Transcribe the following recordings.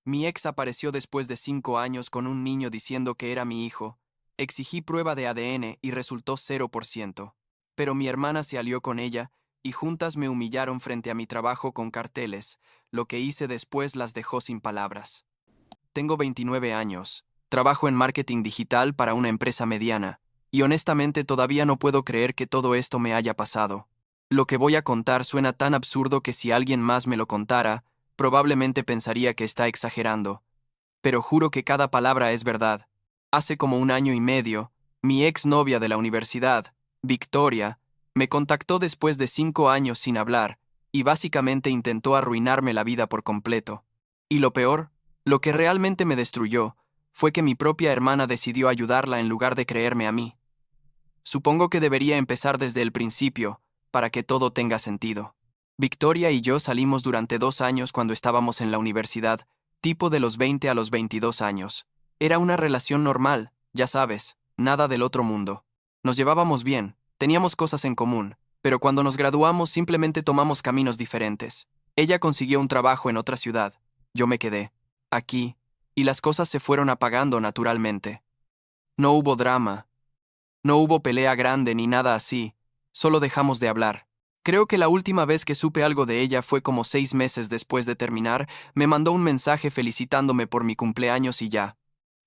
Mi ex apareció después de 5 años con un niño diciendo que era mi hijo. Exigí prueba de ADN y resultó 0%. Pero mi hermana se alió con ella y juntas me humillaron frente a mi trabajo con carteles. Lo que hice después las dejó sin palabras. Tengo 29 años. Trabajo en marketing digital para una empresa mediana. Y honestamente todavía no puedo creer que todo esto me haya pasado. Lo que voy a contar suena tan absurdo que si alguien más me lo contara, probablemente pensaría que está exagerando. Pero juro que cada palabra es verdad. Hace como 1 año y medio, mi exnovia de la universidad, Victoria, me contactó después de 5 años sin hablar, y básicamente intentó arruinarme la vida por completo. Y lo peor, lo que realmente me destruyó, fue que mi propia hermana decidió ayudarla en lugar de creerme a mí. Supongo que debería empezar desde el principio, para que todo tenga sentido. Victoria y yo salimos durante 2 años cuando estábamos en la universidad, tipo de los 20 a los 22 años. Era una relación normal, ya sabes, nada del otro mundo. Nos llevábamos bien, teníamos cosas en común, pero cuando nos graduamos simplemente tomamos caminos diferentes. Ella consiguió un trabajo en otra ciudad, yo me quedé aquí, y las cosas se fueron apagando naturalmente. No hubo drama, no hubo pelea grande ni nada así, solo dejamos de hablar. Creo que la última vez que supe algo de ella fue como 6 meses después de terminar, me mandó un mensaje felicitándome por mi cumpleaños y ya.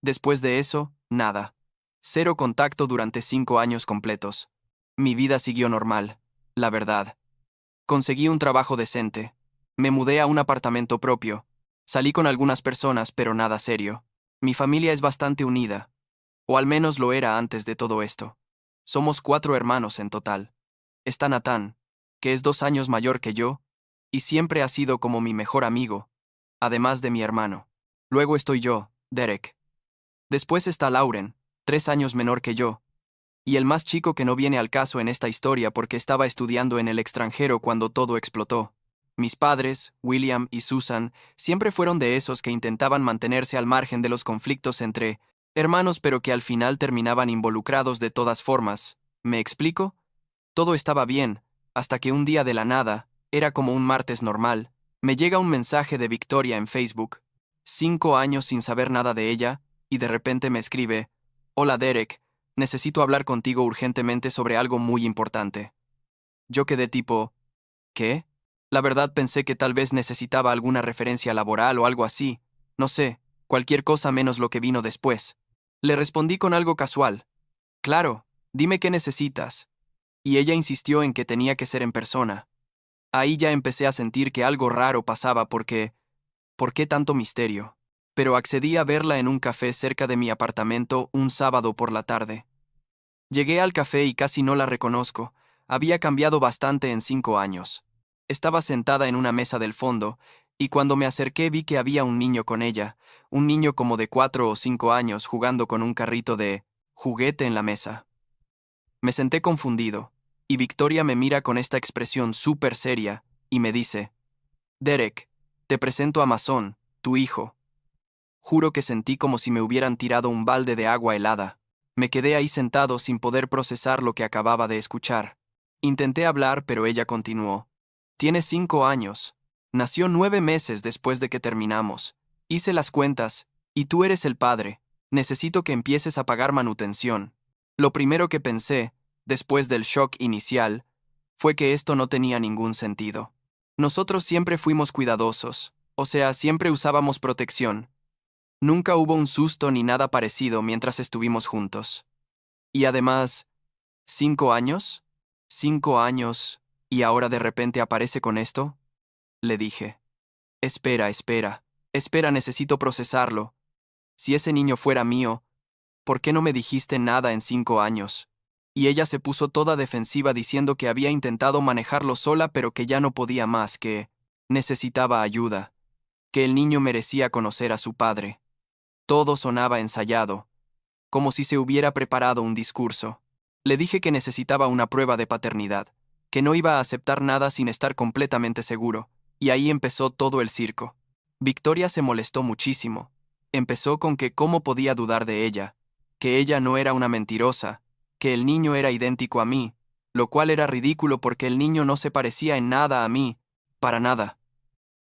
Después de eso, nada. Cero contacto durante 5 años completos. Mi vida siguió normal, la verdad. Conseguí un trabajo decente. Me mudé a un apartamento propio. Salí con algunas personas, pero nada serio. Mi familia es bastante unida. O al menos lo era antes de todo esto. Somos 4 hermanos en total. Está Natán, que es 2 años mayor que yo, y siempre ha sido como mi mejor amigo, además de mi hermano. Luego estoy yo, Derek. Después está Lauren, 3 años menor que yo, y el más chico que no viene al caso en esta historia porque estaba estudiando en el extranjero cuando todo explotó. Mis padres, William y Susan, siempre fueron de esos que intentaban mantenerse al margen de los conflictos entre hermanos pero que al final terminaban involucrados de todas formas. ¿Me explico? Todo estaba bien, hasta que un día de la nada, era como un martes normal, me llega un mensaje de Victoria en Facebook. 5 años sin saber nada de ella, y de repente me escribe: Hola Derek, necesito hablar contigo urgentemente sobre algo muy importante. Yo quedé tipo, ¿qué? La verdad pensé que tal vez necesitaba alguna referencia laboral o algo así, no sé, cualquier cosa menos lo que vino después. Le respondí con algo casual. Claro, dime qué necesitas. Y ella insistió en que tenía que ser en persona. Ahí ya empecé a sentir que algo raro pasaba porque... ¿Por qué tanto misterio? Pero accedí a verla en un café cerca de mi apartamento un sábado por la tarde. Llegué al café y casi no la reconozco. Había cambiado bastante en 5 años. Estaba sentada en una mesa del fondo, y cuando me acerqué vi que había un niño con ella, un niño como de 4 o 5 años jugando con un carrito de juguete en la mesa. Me senté confundido, y Victoria me mira con esta expresión súper seria, y me dice: Derek, te presento a Mason, tu hijo. Juro que sentí como si me hubieran tirado un balde de agua helada. Me quedé ahí sentado sin poder procesar lo que acababa de escuchar. Intenté hablar, pero ella continuó. Tiene 5 años. Nació 9 meses después de que terminamos. Hice las cuentas, y tú eres el padre. Necesito que empieces a pagar manutención. Lo primero que pensé, después del shock inicial, fue que esto no tenía ningún sentido. Nosotros siempre fuimos cuidadosos, o sea, siempre usábamos protección. Nunca hubo un susto ni nada parecido mientras estuvimos juntos. Y además, 5 años, 5 años, y ahora de repente aparece con esto, le dije. Espera, espera, espera, necesito procesarlo. Si ese niño fuera mío, ¿por qué no me dijiste nada en 5 años? Y ella se puso toda defensiva diciendo que había intentado manejarlo sola pero que ya no podía más, que necesitaba ayuda, que el niño merecía conocer a su padre. Todo sonaba ensayado, como si se hubiera preparado un discurso. Le dije que necesitaba una prueba de paternidad, que no iba a aceptar nada sin estar completamente seguro, y ahí empezó todo el circo. Victoria se molestó muchísimo. Empezó con que cómo podía dudar de ella, que ella no era una mentirosa, que el niño era idéntico a mí, lo cual era ridículo porque el niño no se parecía en nada a mí, para nada.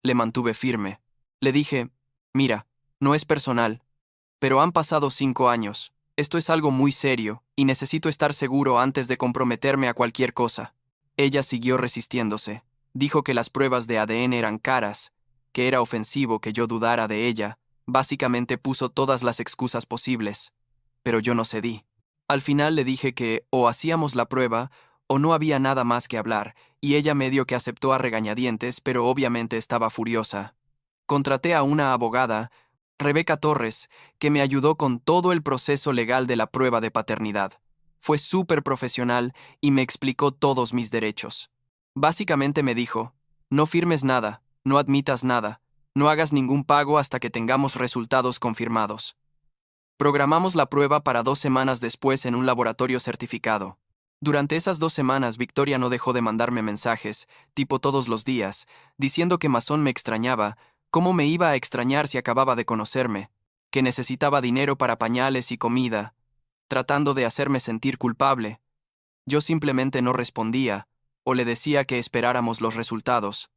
Le mantuve firme. Le dije, Mira, no es personal, pero han pasado 5 años. Esto es algo muy serio, y necesito estar seguro antes de comprometerme a cualquier cosa. Ella siguió resistiéndose. Dijo que las pruebas de ADN eran caras, que era ofensivo que yo dudara de ella. Básicamente puso todas las excusas posibles. Pero yo no cedí. Al final le dije que o hacíamos la prueba, o no había nada más que hablar, y ella medio que aceptó a regañadientes, pero obviamente estaba furiosa. Contraté a una abogada, Rebeca Torres, que me ayudó con todo el proceso legal de la prueba de paternidad. Fue súper profesional y me explicó todos mis derechos. Básicamente me dijo, no firmes nada, no admitas nada, no hagas ningún pago hasta que tengamos resultados confirmados. Programamos la prueba para 2 semanas después en un laboratorio certificado. Durante esas 2 semanas, Victoria no dejó de mandarme mensajes, tipo todos los días, diciendo que Masón me extrañaba, cómo me iba a extrañar si acababa de conocerme, que necesitaba dinero para pañales y comida, tratando de hacerme sentir culpable. Yo simplemente no respondía, o le decía que esperáramos los resultados.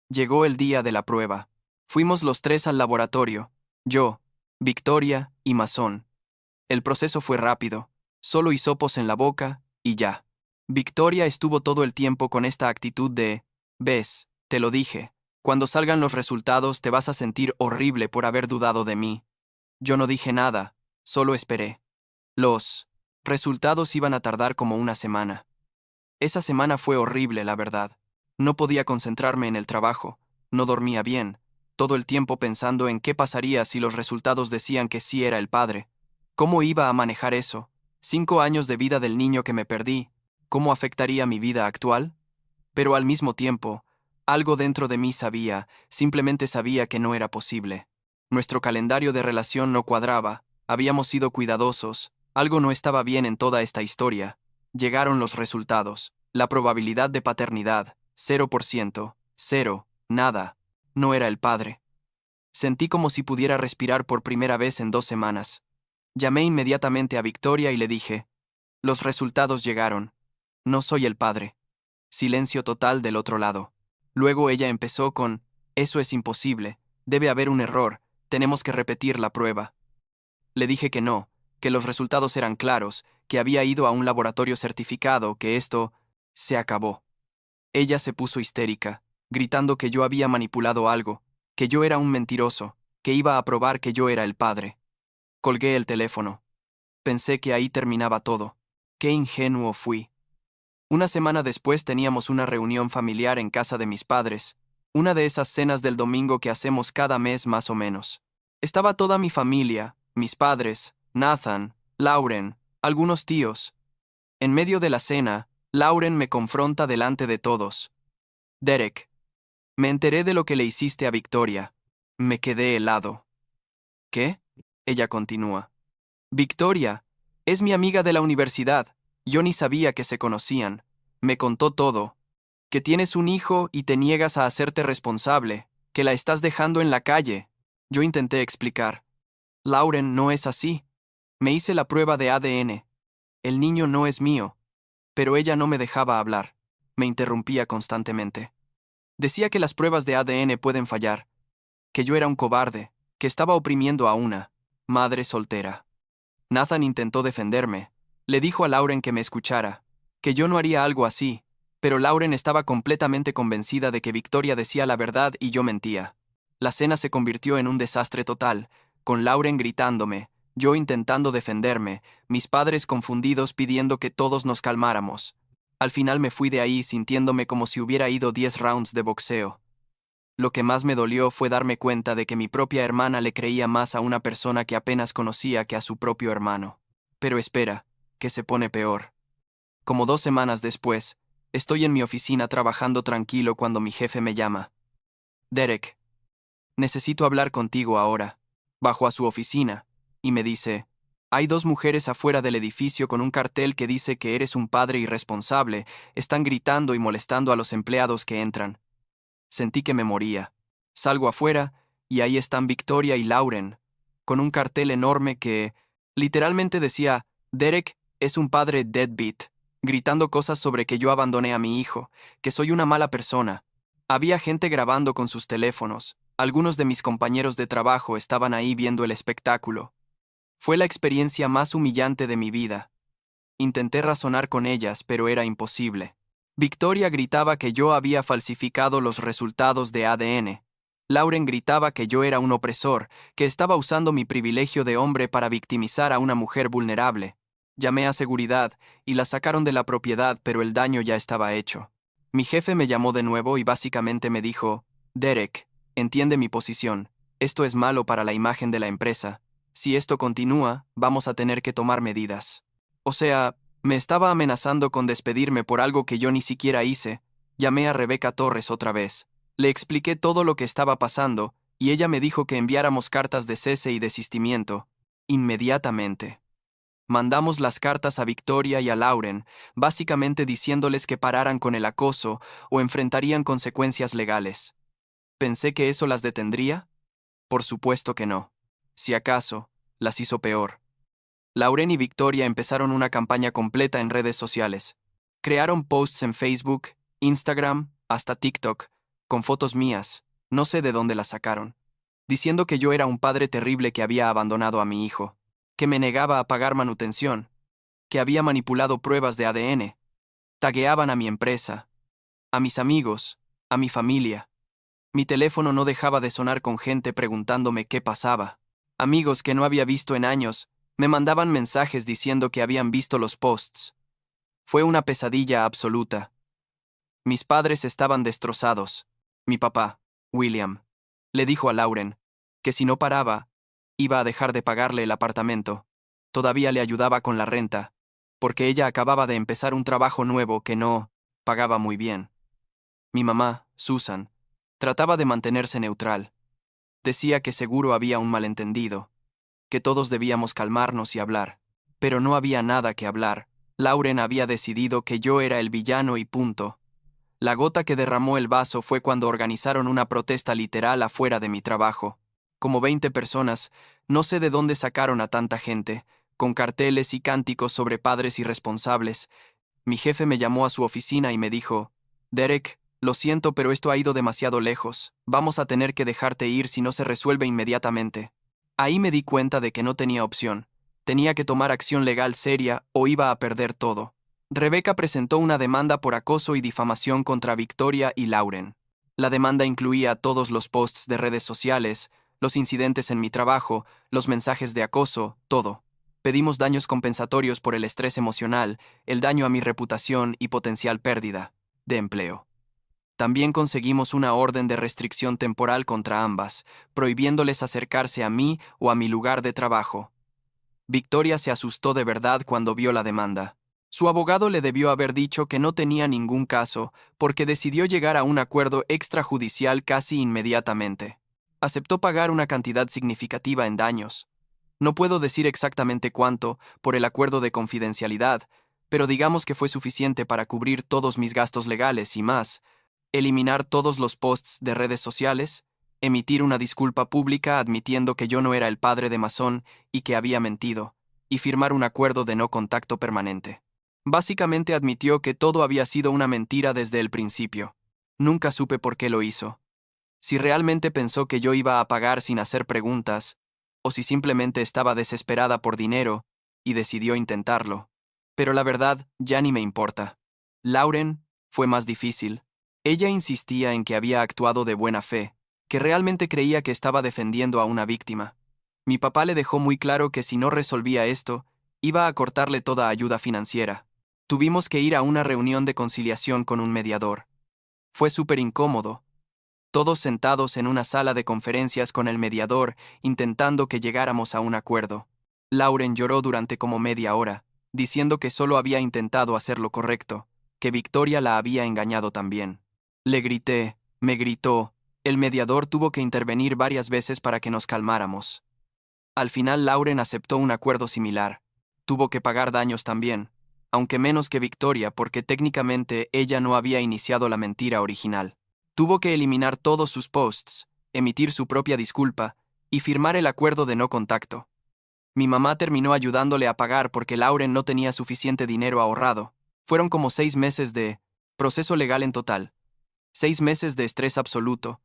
Llegó el día de la prueba. Fuimos los tres al laboratorio, yo, Victoria y Masón. El proceso fue rápido, solo hisopos en la boca, y ya. Victoria estuvo todo el tiempo con esta actitud de, ves, te lo dije, cuando salgan los resultados te vas a sentir horrible por haber dudado de mí. Yo no dije nada, solo esperé. Los resultados iban a tardar como una semana. Esa semana fue horrible, la verdad. No podía concentrarme en el trabajo, no dormía bien, todo el tiempo pensando en qué pasaría si los resultados decían que sí era el padre. ¿Cómo iba a manejar eso? 5 años de vida del niño que me perdí. ¿Cómo afectaría mi vida actual? Pero al mismo tiempo, algo dentro de mí sabía, simplemente sabía que no era posible. Nuestro calendario de relación no cuadraba, habíamos sido cuidadosos, algo no estaba bien en toda esta historia. Llegaron los resultados. La probabilidad de paternidad, 0%, cero, nada. No era el padre. Sentí como si pudiera respirar por primera vez en 2 semanas. Llamé inmediatamente a Victoria y le dije, los resultados llegaron. No soy el padre. Silencio total del otro lado. Luego ella empezó con, eso es imposible, debe haber un error, tenemos que repetir la prueba. Le dije que no, que los resultados eran claros, que había ido a un laboratorio certificado, que esto se acabó. Ella se puso histérica, gritando que yo había manipulado algo, que yo era un mentiroso, que iba a probar que yo era el padre. Colgué el teléfono. Pensé que ahí terminaba todo. Qué ingenuo fui. Una semana después teníamos una reunión familiar en casa de mis padres, una de esas cenas del domingo que hacemos cada mes más o menos. Estaba toda mi familia, mis padres, Nathan, Lauren, algunos tíos. En medio de la cena, Lauren me confronta delante de todos. Derek, me enteré de lo que le hiciste a Victoria. Me quedé helado. ¿Qué? Ella continúa. Victoria, es mi amiga de la universidad. Yo ni sabía que se conocían. Me contó todo. Que tienes un hijo y te niegas a hacerte responsable, que la estás dejando en la calle. Yo intenté explicar. Lauren, no es así. Me hice la prueba de ADN. El niño no es mío. Pero ella no me dejaba hablar. Me interrumpía constantemente. Decía que las pruebas de ADN pueden fallar, que yo era un cobarde, que estaba oprimiendo a una madre soltera. Nathan intentó defenderme. Le dijo a Lauren que me escuchara, que yo no haría algo así, pero Lauren estaba completamente convencida de que Victoria decía la verdad y yo mentía. La cena se convirtió en un desastre total, con Lauren gritándome, yo intentando defenderme, mis padres confundidos pidiendo que todos nos calmáramos. Al final me fui de ahí sintiéndome como si hubiera ido 10 rounds de boxeo. Lo que más me dolió fue darme cuenta de que mi propia hermana le creía más a una persona que apenas conocía que a su propio hermano. Pero espera, que se pone peor. Como 2 semanas después, estoy en mi oficina trabajando tranquilo cuando mi jefe me llama. Derek, necesito hablar contigo ahora. Bajo a su oficina, y me dice, hay 2 mujeres afuera del edificio con un cartel que dice que eres un padre irresponsable, están gritando y molestando a los empleados que entran. Sentí que me moría. Salgo afuera, y ahí están Victoria y Lauren, con un cartel enorme que, literalmente decía, Derek es un padre deadbeat, gritando cosas sobre que yo abandoné a mi hijo, que soy una mala persona. Había gente grabando con sus teléfonos. Algunos de mis compañeros de trabajo estaban ahí viendo el espectáculo. Fue la experiencia más humillante de mi vida. Intenté razonar con ellas, pero era imposible. Victoria gritaba que yo había falsificado los resultados de ADN. Lauren gritaba que yo era un opresor, que estaba usando mi privilegio de hombre para victimizar a una mujer vulnerable. Llamé a seguridad y la sacaron de la propiedad, pero el daño ya estaba hecho. Mi jefe me llamó de nuevo y básicamente me dijo: Derek, entiende mi posición. Esto es malo para la imagen de la empresa. Si esto continúa, vamos a tener que tomar medidas. O sea, me estaba amenazando con despedirme por algo que yo ni siquiera hice. Llamé a Rebeca Torres otra vez. Le expliqué todo lo que estaba pasando, y ella me dijo que enviáramos cartas de cese y desistimiento. Inmediatamente. Mandamos las cartas a Victoria y a Lauren, básicamente diciéndoles que pararan con el acoso o enfrentarían consecuencias legales. ¿Pensé que eso las detendría? Por supuesto que no. Si acaso, las hizo peor. Lauren y Victoria empezaron una campaña completa en redes sociales. Crearon posts en Facebook, Instagram, hasta TikTok, con fotos mías, no sé de dónde las sacaron, diciendo que yo era un padre terrible que había abandonado a mi hijo, que me negaba a pagar manutención, que había manipulado pruebas de ADN. Tagueaban a mi empresa, a mis amigos, a mi familia. Mi teléfono no dejaba de sonar con gente preguntándome qué pasaba. Amigos que no había visto en años me mandaban mensajes diciendo que habían visto los posts. Fue una pesadilla absoluta. Mis padres estaban destrozados. Mi papá, William, le dijo a Lauren que si no paraba, iba a dejar de pagarle el apartamento. Todavía le ayudaba con la renta, porque ella acababa de empezar un trabajo nuevo que no pagaba muy bien. Mi mamá, Susan, trataba de mantenerse neutral. Decía que seguro había un malentendido, que todos debíamos calmarnos y hablar. Pero no había nada que hablar. Lauren había decidido que yo era el villano y punto. La gota que derramó el vaso fue cuando organizaron una protesta literal afuera de mi trabajo. Como 20 personas, no sé de dónde sacaron a tanta gente, con carteles y cánticos sobre padres irresponsables. Mi jefe me llamó a su oficina y me dijo: Derek, lo siento, pero esto ha ido demasiado lejos. Vamos a tener que dejarte ir si no se resuelve inmediatamente. Ahí me di cuenta de que no tenía opción. Tenía que tomar acción legal seria o iba a perder todo. Rebeca presentó una demanda por acoso y difamación contra Victoria y Lauren. La demanda incluía todos los posts de redes sociales, los incidentes en mi trabajo, los mensajes de acoso, todo. Pedimos daños compensatorios por el estrés emocional, el daño a mi reputación y potencial pérdida de empleo. También conseguimos una orden de restricción temporal contra ambas, prohibiéndoles acercarse a mí o a mi lugar de trabajo. Victoria se asustó de verdad cuando vio la demanda. Su abogado le debió haber dicho que no tenía ningún caso, porque decidió llegar a un acuerdo extrajudicial casi inmediatamente. Aceptó pagar una cantidad significativa en daños. No puedo decir exactamente cuánto, por el acuerdo de confidencialidad, pero digamos que fue suficiente para cubrir todos mis gastos legales y más, eliminar todos los posts de redes sociales, emitir una disculpa pública admitiendo que yo no era el padre de Masón y que había mentido, y firmar un acuerdo de no contacto permanente. Básicamente admitió que todo había sido una mentira desde el principio. Nunca supe por qué lo hizo. Si realmente pensó que yo iba a pagar sin hacer preguntas, o si simplemente estaba desesperada por dinero y decidió intentarlo. Pero la verdad, ya ni me importa. Lauren fue más difícil. Ella insistía en que había actuado de buena fe, que realmente creía que estaba defendiendo a una víctima. Mi papá le dejó muy claro que si no resolvía esto, iba a cortarle toda ayuda financiera. Tuvimos que ir a una reunión de conciliación con un mediador. Fue súper incómodo. Todos sentados en una sala de conferencias con el mediador, intentando que llegáramos a un acuerdo. Lauren lloró durante como media hora, diciendo que solo había intentado hacer lo correcto, que Victoria la había engañado también. Le grité, me gritó, el mediador tuvo que intervenir varias veces para que nos calmáramos. Al final Lauren aceptó un acuerdo similar. Tuvo que pagar daños también, aunque menos que Victoria porque técnicamente ella no había iniciado la mentira original. Tuvo que eliminar todos sus posts, emitir su propia disculpa y firmar el acuerdo de no contacto. Mi mamá terminó ayudándole a pagar porque Lauren no tenía suficiente dinero ahorrado. Fueron como 6 meses de proceso legal en total. 6 meses de estrés absoluto.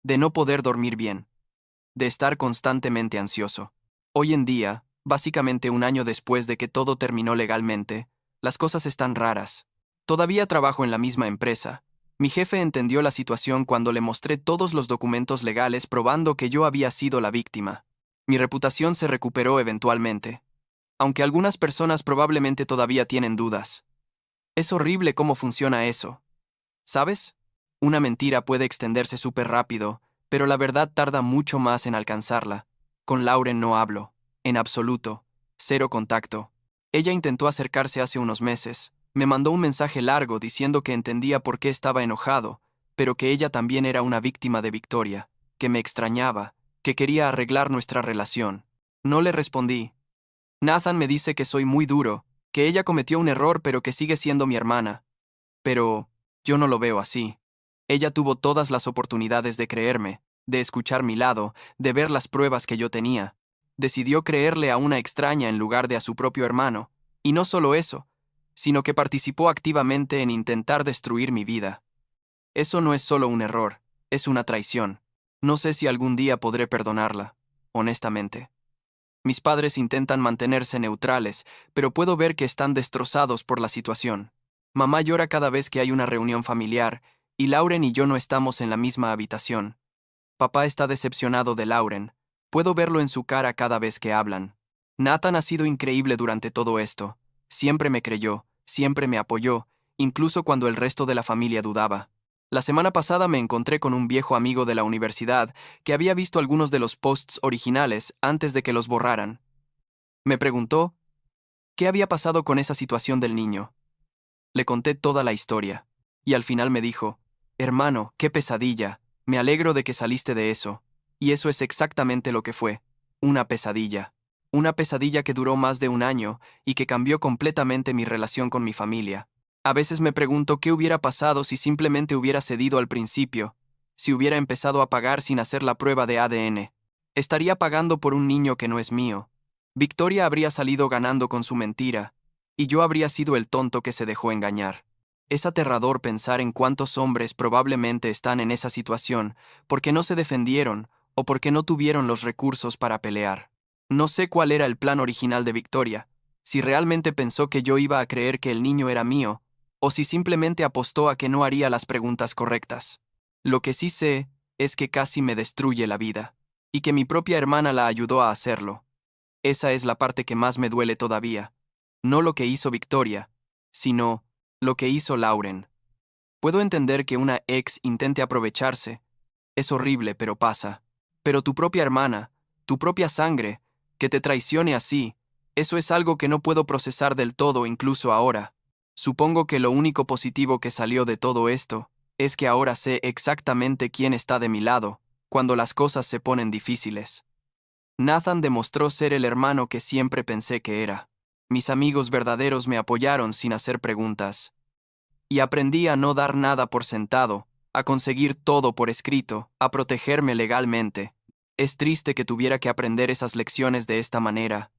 de no poder dormir bien, de estar constantemente ansioso. Hoy en día, básicamente un año después de que todo terminó legalmente, las cosas están raras. Todavía trabajo en la misma empresa. Mi jefe entendió la situación cuando le mostré todos los documentos legales probando que yo había sido la víctima. Mi reputación se recuperó eventualmente, aunque algunas personas probablemente todavía tienen dudas. Es horrible cómo funciona eso. ¿Sabes? Una mentira puede extenderse súper rápido, pero la verdad tarda mucho más en alcanzarla. Con Lauren no hablo. En absoluto. Cero contacto. Ella intentó acercarse hace unos meses. Me mandó un mensaje largo diciendo que entendía por qué estaba enojado, pero que ella también era una víctima de Victoria, que me extrañaba, que quería arreglar nuestra relación. No le respondí. Nathan me dice que soy muy duro, que ella cometió un error pero que sigue siendo mi hermana. Pero yo no lo veo así. Ella tuvo todas las oportunidades de creerme, de escuchar mi lado, de ver las pruebas que yo tenía. Decidió creerle a una extraña en lugar de a su propio hermano. Y no solo eso, sino que participó activamente en intentar destruir mi vida. Eso no es solo un error, es una traición. No sé si algún día podré perdonarla, honestamente. Mis padres intentan mantenerse neutrales, pero puedo ver que están destrozados por la situación. Mamá llora cada vez que hay una reunión familiar, y Lauren y yo no estamos en la misma habitación. Papá está decepcionado de Lauren. Puedo verlo en su cara cada vez que hablan. Nathan ha sido increíble durante todo esto. Siempre me creyó, siempre me apoyó, incluso cuando el resto de la familia dudaba. La semana pasada me encontré con un viejo amigo de la universidad que había visto algunos de los posts originales antes de que los borraran. Me preguntó, ¿qué había pasado con esa situación del niño? Le conté toda la historia. Y al final me dijo, hermano, qué pesadilla, me alegro de que saliste de eso. Y eso es exactamente lo que fue, una pesadilla. Una pesadilla que duró más de un año y que cambió completamente mi relación con mi familia. A veces me pregunto qué hubiera pasado si simplemente hubiera cedido al principio, si hubiera empezado a pagar sin hacer la prueba de ADN. Estaría pagando por un niño que no es mío. Victoria habría salido ganando con su mentira, y yo habría sido el tonto que se dejó engañar. Es aterrador pensar en cuántos hombres probablemente están en esa situación porque no se defendieron o porque no tuvieron los recursos para pelear. No sé cuál era el plan original de Victoria, si realmente pensó que yo iba a creer que el niño era mío, o si simplemente apostó a que no haría las preguntas correctas. Lo que sí sé es que casi me destruye la vida, y que mi propia hermana la ayudó a hacerlo. Esa es la parte que más me duele todavía. No lo que hizo Victoria, sino lo que hizo Lauren. Puedo entender que una ex intente aprovecharse. Es horrible, pero pasa. Pero tu propia hermana, tu propia sangre, que te traicione así, eso es algo que no puedo procesar del todo incluso ahora. Supongo que lo único positivo que salió de todo esto es que ahora sé exactamente quién está de mi lado cuando las cosas se ponen difíciles. Nathan demostró ser el hermano que siempre pensé que era. Mis amigos verdaderos me apoyaron sin hacer preguntas. Y aprendí a no dar nada por sentado, a conseguir todo por escrito, a protegerme legalmente. Es triste que tuviera que aprender esas lecciones de esta manera,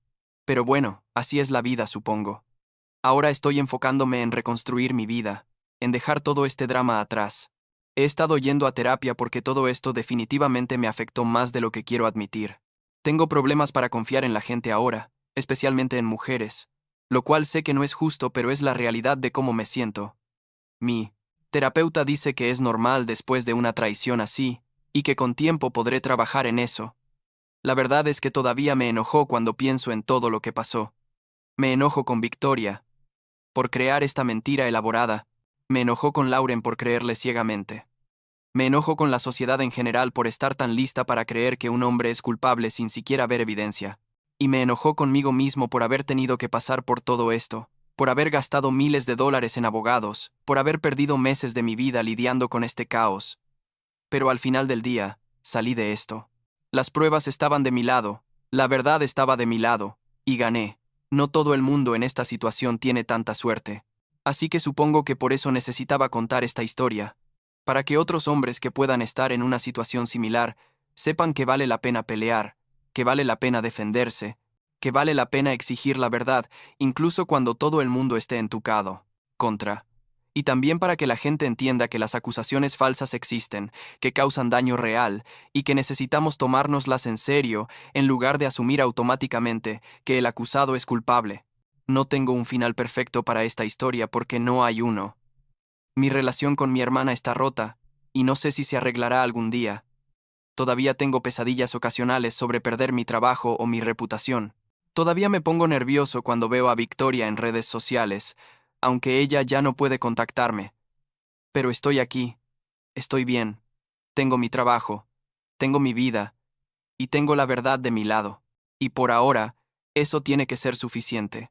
pero bueno, así es la vida, supongo. Ahora estoy enfocándome en reconstruir mi vida, en dejar todo este drama atrás. He estado yendo a terapia porque todo esto definitivamente me afectó más de lo que quiero admitir. Tengo problemas para confiar en la gente ahora, especialmente en mujeres, lo cual sé que no es justo, pero es la realidad de cómo me siento. Mi terapeuta dice que es normal después de una traición así, y que con tiempo podré trabajar en eso. La verdad es que todavía me enojó cuando pienso en todo lo que pasó. Me enojo con Victoria por crear esta mentira elaborada. Me enojó con Lauren por creerle ciegamente. Me enojo con la sociedad en general por estar tan lista para creer que un hombre es culpable sin siquiera ver evidencia. Y me enojó conmigo mismo por haber tenido que pasar por todo esto, por haber gastado miles de dólares en abogados, por haber perdido meses de mi vida lidiando con este caos. Pero al final del día, salí de esto. Las pruebas estaban de mi lado, la verdad estaba de mi lado, y gané. No todo el mundo en esta situación tiene tanta suerte. Así que supongo que por eso necesitaba contar esta historia, para que otros hombres que puedan estar en una situación similar sepan que vale la pena pelear, que vale la pena defenderse, que vale la pena exigir la verdad, incluso cuando todo el mundo esté entucado. Contra. Y también para que la gente entienda que las acusaciones falsas existen, que causan daño real, y que necesitamos tomárnoslas en serio en lugar de asumir automáticamente que el acusado es culpable. No tengo un final perfecto para esta historia porque no hay uno. Mi relación con mi hermana está rota, y no sé si se arreglará algún día. Todavía tengo pesadillas ocasionales sobre perder mi trabajo o mi reputación. Todavía me pongo nervioso cuando veo a Victoria en redes sociales, aunque ella ya no puede contactarme. Pero estoy aquí, estoy bien, tengo mi trabajo, tengo mi vida, y tengo la verdad de mi lado. Y por ahora, eso tiene que ser suficiente.